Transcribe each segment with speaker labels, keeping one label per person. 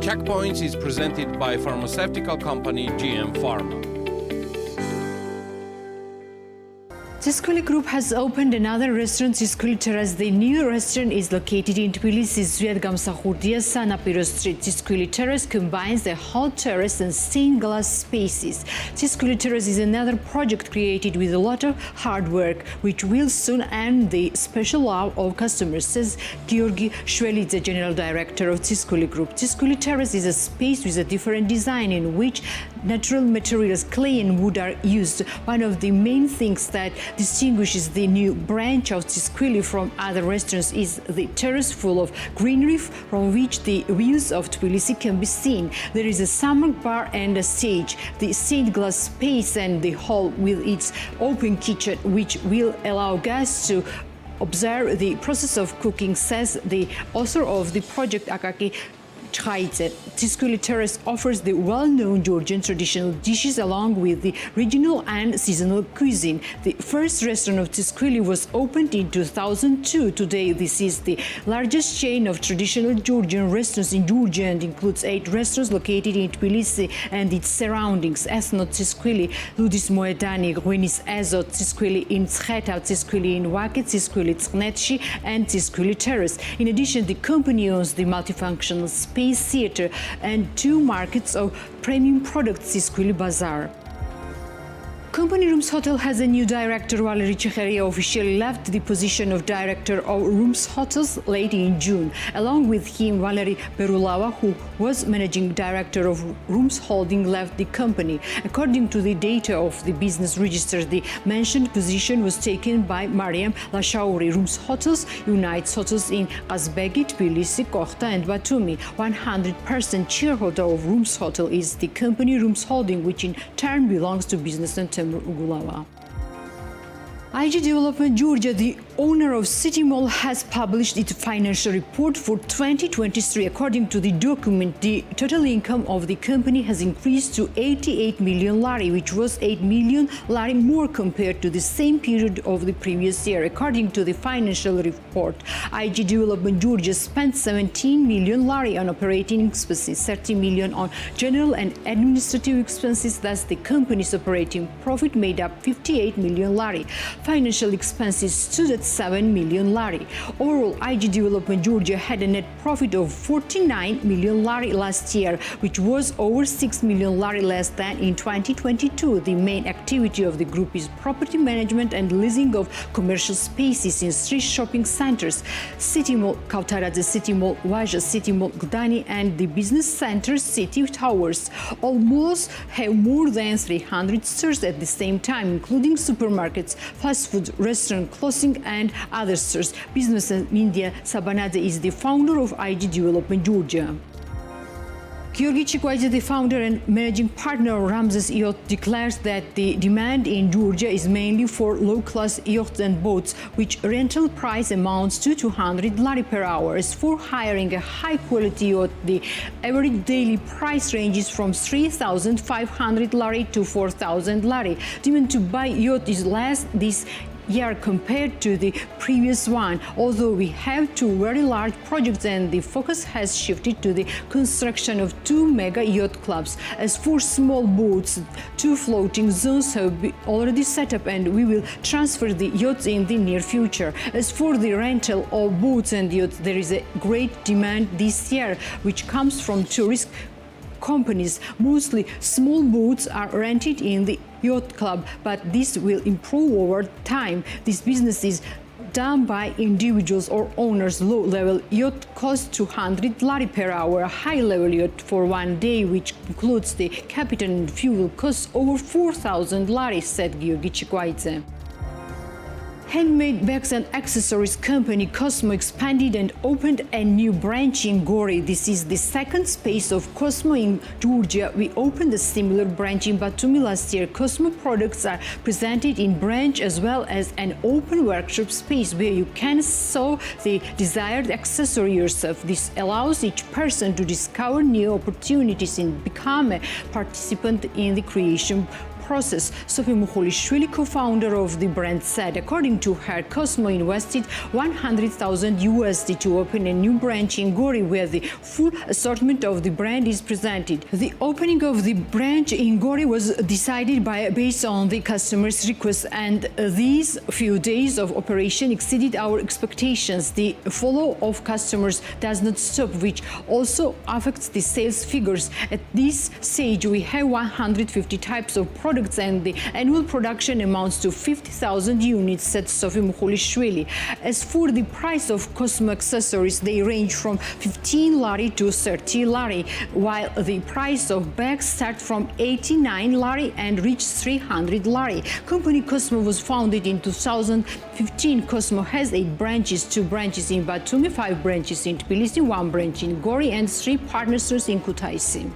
Speaker 1: Checkpoints is presented by pharmaceutical company GM Pharma.
Speaker 2: Tsiskvili Group has opened another restaurant, Tsiskvili Terrace. The new restaurant is located in Tbilisi, Zvietgamsakhurdia, Sanapiro Street. Tsiskvili Terrace combines the hall terrace and stained glass spaces. Tsiskvili Terrace is another project created with a lot of hard work, which will soon earn the special love of customers, says Gori, the general director of Tsiskvili Group. Tsiskvili Terrace is a space with a different design in which natural materials, clay and wood, are used. One of the main things that distinguishes the new branch of Tsiskvili from other restaurants is the terrace full of greenery from which the views of Tbilisi can be seen. There is a summer bar and a stage, the stained glass space and the hall with its open kitchen, which will allow guests to observe the process of cooking, says the author of the project, Akaki. Tsiskvili Terrace offers the well-known Georgian traditional dishes along with the regional and seasonal cuisine. The first restaurant of Tsiskvili was opened in 2002. Today, this is the largest chain of traditional Georgian restaurants in Georgia and includes 8 restaurants located in Tbilisi and its surroundings: Esno Tsiskvili, Ludis Moedani, Gwenis Ezot, Tsiskvili in Tskhetau, Tsiskvili in Waki, Tsiskvili Tsknetshi, and Tsiskvili Terrace. In addition, the company owns the multifunctional space theater and 2 markets of premium products, Tsiskvili Bazaar. Company Rooms Hotel has a new director. Valery Chekharia officially left the position of director of Rooms Hotels late in June. Along with him, Valery Berulava, who was managing director of Rooms Holding, left the company. According to the data of the business register, the mentioned position was taken by Mariam Lashauri. Rooms Hotels unites hotels in Kazbegi, Tbilisi, Kokhta and Batumi. 100% shareholder of Rooms Hotel is the company Rooms Holding, which in turn belongs to Business and Ugulava. IG Development Georgia, the owner of City Mall, has published its financial report for 2023. According to the document, the total income of the company has increased to 88 million lari, which was 8 million lari more compared to the same period of the previous year. According to the financial report, IG Development Georgia spent 17 million lari on operating expenses, 30 million on general and administrative expenses. Thus, the company's operating profit made up 58 million lari. Financial expenses stood at 7 million lari. Overall, IG Development Georgia had a net profit of 49 million lari last year, which was over 6 million lari less than in 2022. The main activity of the group is property management and leasing of commercial spaces in 3 shopping centers: City Mall Kautaradze, City Mall Vaja, City Mall Gdani, and the business center City Towers. All malls have more than 300 stores at the same time, including supermarkets, fast food, restaurant, clothing, and other stores. Business and Media Sabanadze is the founder of IG Development Georgia. Gori, the founder and managing partner of Ramses Yacht, declares that the demand in Georgia is mainly for low-class yachts and boats, which rental price amounts to 200 lari per hour. As for hiring a high-quality yacht, the average daily price ranges from 3,500 lari to 4,000 lari. Demand to buy yacht is less this year compared to the previous one, although we have 2 very large projects and the focus has shifted to the construction of 2 mega yacht clubs. As for small boats, 2 floating zones have been already set up and we will transfer the yachts in the near future. As for the rental of boats and yachts, there is a great demand this year, which comes from tourist companies. Mostly small boats are rented in the yacht club, but this will improve over time. This business is done by individuals or owners. Low-level yacht costs 200 lari per hour. A high-level yacht for one day, which includes the captain and fuel, costs over 4,000 lari, said Gheorghe Chikwaidze. Handmade bags and accessories company Cosmo expanded and opened a new branch in Gori. This is the second space of Cosmo in Georgia. We opened a similar branch in Batumi last year. Cosmo products are presented in branch as well as an open workshop space where you can sew the desired accessory yourself. This allows each person to discover new opportunities and become a participant in the creation process. Sophie Mukholishvili, co-founder of the brand, said, according to her, Cosmo invested $100,000 to open a new branch in Gori where the full assortment of the brand is presented. The opening of the branch in Gori was decided based on the customer's request, and these few days of operation exceeded our expectations. The follow of customers does not stop, which also affects the sales figures. At this stage, we have 150 types of products and the annual production amounts to 50,000 units, said Sophie Mukholishvili. As for the price of Cosmo accessories, they range from 15 lari to 30 lari, while the price of bags start from 89 lari and reach 300 lari. Company Cosmo was founded in 2015. Cosmo has 8 branches, 2 branches in Batumi, 5 branches in Tbilisi, 1 branch in Gori and 3 partner stores in Kutaisi.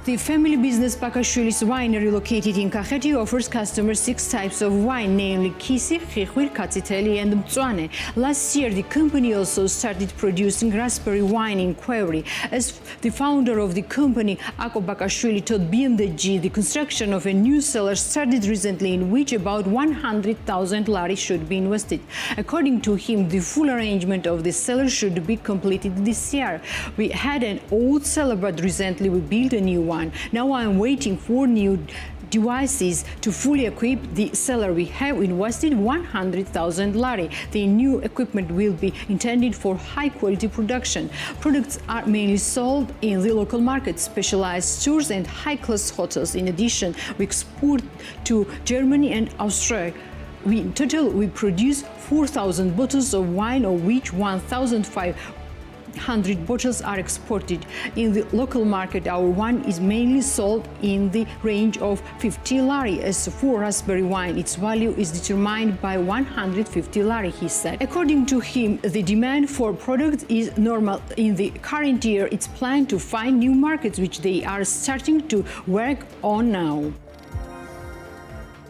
Speaker 2: The family business Bakashvili's Winery, located in Kakheti, offers customers 6 types of wine, namely Kisi, Krikhi, Katsiteli and Mtswane. Last year, the company also started producing raspberry wine in Winery. As the founder of the company, Ako Bakashvili, told BMDG, the construction of a new cellar started recently, in which about 100,000 lari should be invested. According to him, the full arrangement of the cellar should be completed this year. We had an old cellar, but recently we built a new one. Now I am waiting for new devices to fully equip the cellar. We have invested 100,000 lari. The new equipment will be intended for high-quality production. Products are mainly sold in the local market, specialized stores and high-class hotels. In addition, we export to Germany and Austria. In total, we produce 4,000 bottles of wine, of which 1,500 bottles are exported. In the local market, our wine is mainly sold in the range of 50 lari. As for raspberry wine, its value is determined by 150 lari, he said. According to him, the demand for products is normal. In the current year, it's planned to find new markets, which they are starting to work on now.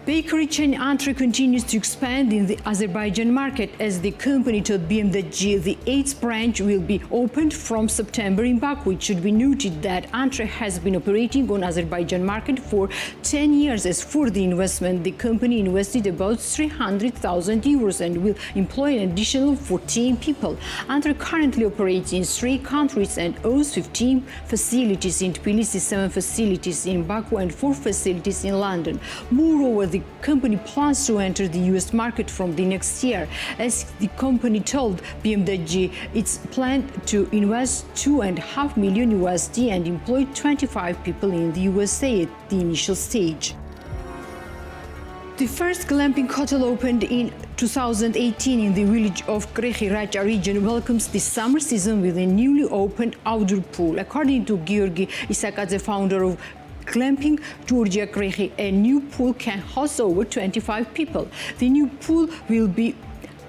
Speaker 2: Bakery chain Entrée continues to expand in the Azerbaijan market. As the company told BMDG, the 8th branch will be opened from September in Baku. It should be noted that Entrée has been operating on Azerbaijan market for 10 years. As for the investment, the company invested about 300,000 euros and will employ an additional 14 people. Entrée currently operates in 3 countries and owns 15 facilities in Tbilisi, 7 facilities in Baku and 4 facilities in London. Moreover, the company plans to enter the US market from the next year. As the company told BMDG, it's planned to invest $2.5 million and employ 25 people in the USA at the initial stage. The first glamping hotel opened in 2018 in the village of Krikhi region welcomes the summer season with a newly opened outdoor pool. According to Gori Isakadze, founder of Glamping Georgia Krikhi, a new pool can host over 25 people. The new pool will be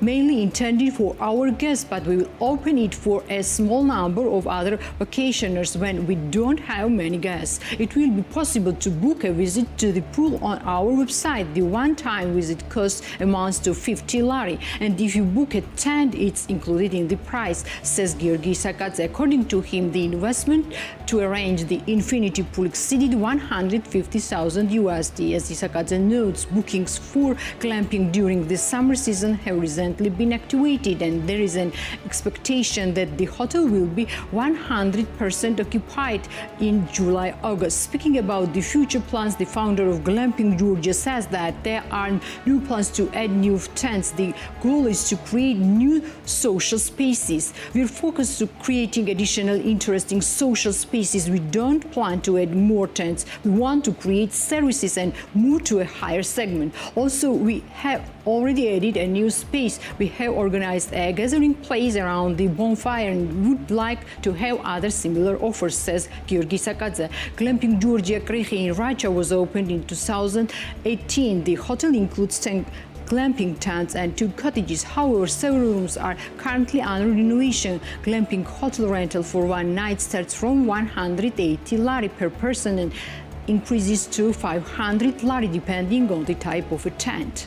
Speaker 2: mainly intended for our guests, but we will open it for a small number of other vacationers when we don't have many guests. It will be possible to book a visit to the pool on our website. The one-time visit cost amounts to 50 lari, and if you book a tent, it's included in the price, says Gori Sakadze. According to him, the investment to arrange the infinity pool exceeded $150,000. As Sakadze notes, bookings for glamping during the summer season have recently been activated, and there is an expectation that the hotel will be 100% occupied in July-August. Speaking about the future plans, the founder of Glamping Georgia says that there are new plans to add new tents. The goal is to create new social spaces. We're focused on creating additional interesting social spaces. We don't plan to add more tents. We want to create services and move to a higher segment. Also, we have already added a new space. We have organized a gathering place around the bonfire and would like to have other similar offers, says Gori Sakadze. Glamping Georgia Krikhi in Russia was opened in 2018. The hotel includes 10 glamping tents and 2 cottages. However, several rooms are currently under renovation. Glamping hotel rental for one night starts from 180 lari per person and increases to 500 lari depending on the type of a tent.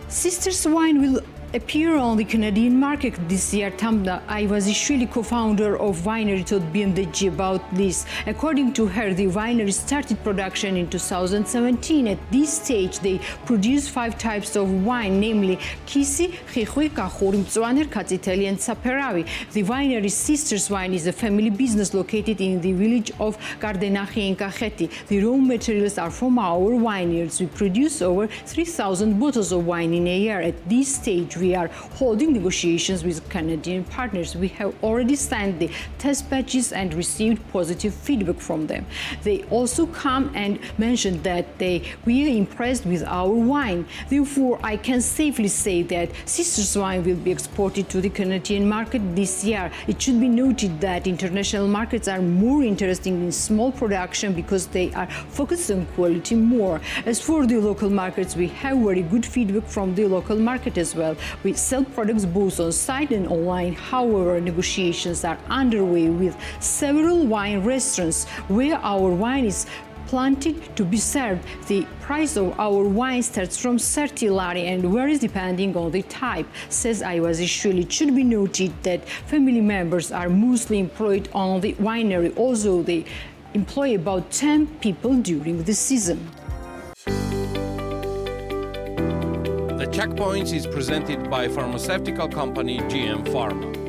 Speaker 2: Sisters Wine will appear on the Canadian market this year. Tsiskvili, co-founder of Winery, told BMDG about this. According to her, the winery started production in 2017. At this stage, they produce 5 types of wine, namely Krikhi, Gori, and Saperavi. The winery's sister's wine is a family business located in the village of Gardenachi in Kakheti. The raw materials are from our vineyards. We produce over 3,000 bottles of wine in a year. At this stage, we are holding negotiations with Canadian partners. We have already signed the test batches and received positive feedback from them. They also come and mentioned that they were impressed with our wine. Therefore, I can safely say that sister's wine will be exported to the Canadian market this year. It should be noted that international markets are more interesting in small production because they are focused on quality more. As for the local markets, we have very good feedback from the local market as well. We sell products both on site and online. However, negotiations are underway with several wine restaurants where our wine is planted to be served. The price of our wine starts from 30 lari and varies depending on the type, says Tsiskvili. It should be noted that family members are mostly employed on the winery, although they employ about 10 people during the season.
Speaker 1: The Checkpoints is presented by pharmaceutical company GM Pharma.